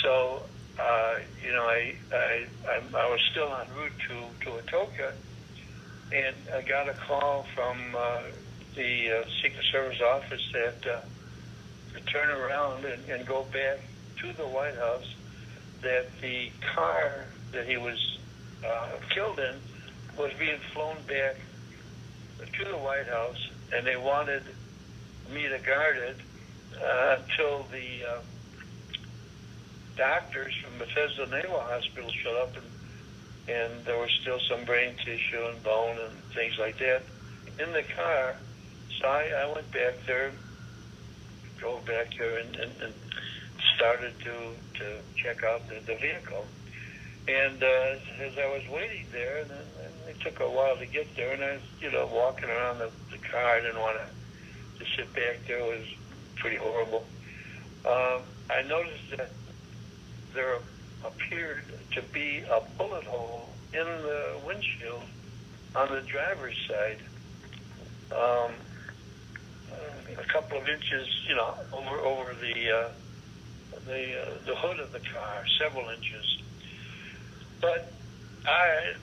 So, I was still en route to Atoka, and I got a call from the Secret Service office that to turn around and go back to the White House, that the car that he was killed in was being flown back to the White House, and they wanted me to guard it until the doctors from Bethesda Naval Hospital showed up, and there was still some brain tissue and bone and things like that in the car. So I went back there, drove back there, and started to check out the vehicle. And as I was waiting there, and it took a while to get there, and I was, walking around the car. I didn't want to sit back there. It was pretty horrible. I noticed that there appeared to be a bullet hole in the windshield on the driver's side, a couple of inches, over the hood of the car, several inches. But I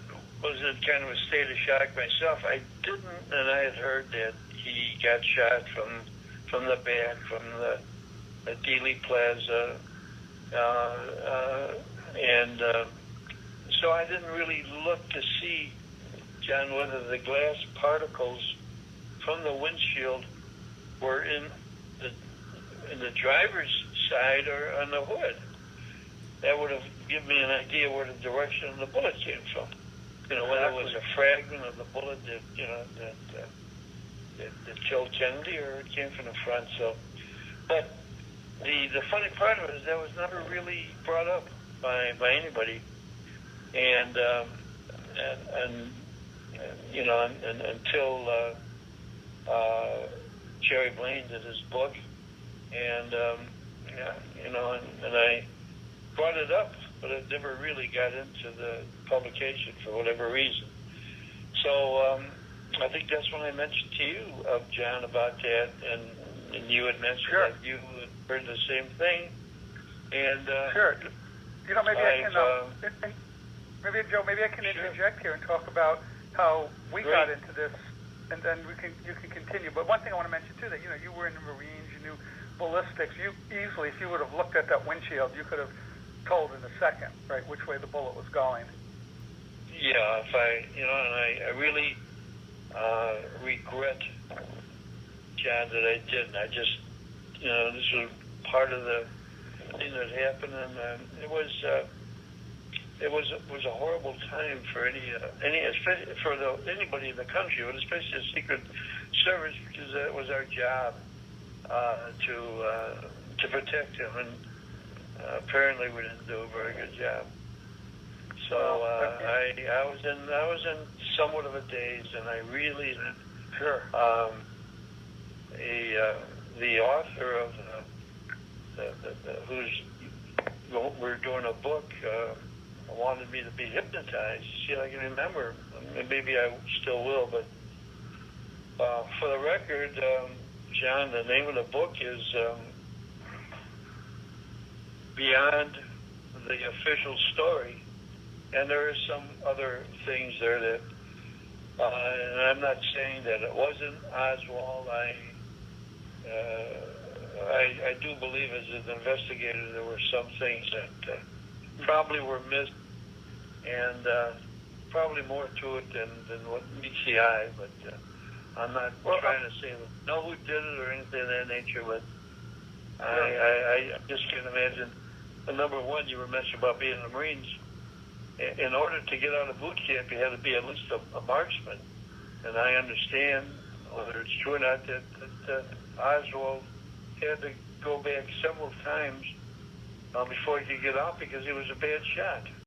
was in kind of a state of shock myself. I didn't, and I had heard that he got shot from the back, from the Dealey Plaza, and so I didn't really look to see, John, whether the glass particles from the windshield were in the driver's side or on the hood. That would have given me an idea where the direction of the bullet came from. Whether it was a fragment of the bullet that killed Kennedy, or it came from the front. So, but the funny part of it is that was never really brought up by anybody, and until Gerald Blaine did his book, and I brought it up, but it never really got into the publication for whatever reason. So I think that's when I mentioned to you, John, about that, and you had mentioned Sure. that you had heard the same thing. And sure. Maybe Joe, maybe I can interject here and talk about how we got into this, and then you can continue. But one thing I want to mention too, that you were in the Marines, you knew ballistics. You easily, if you would have looked at that windshield, you could have told in a second, right, which way the bullet was going. Yeah, if and I really regret, John, that I didn't. I just, this was part of the thing that happened, and it was a horrible time for especially for anybody in the country, but especially the Secret Service, because that was our job to protect him, and apparently we didn't do a very good job. So I was in somewhat of a daze, and I really the author of we're doing a book, wanted me to be hypnotized. See, I can remember, maybe I still will, but for the record, John, the name of the book is Beyond the Official Story, and there are some other things there that, and I'm not saying that it wasn't Oswald. I do believe as an investigator there were some things that probably were missed, and probably more to it than what meets the eye, but I'm not trying to say know who did it or anything of that nature, but I just can't imagine. Number one, you were mentioning about being in the Marines. In order to get out of boot camp, you had to be at least a marksman, and I understand, whether it's true or not, that Oswald had to go back several times before he could get out because he was a bad shot.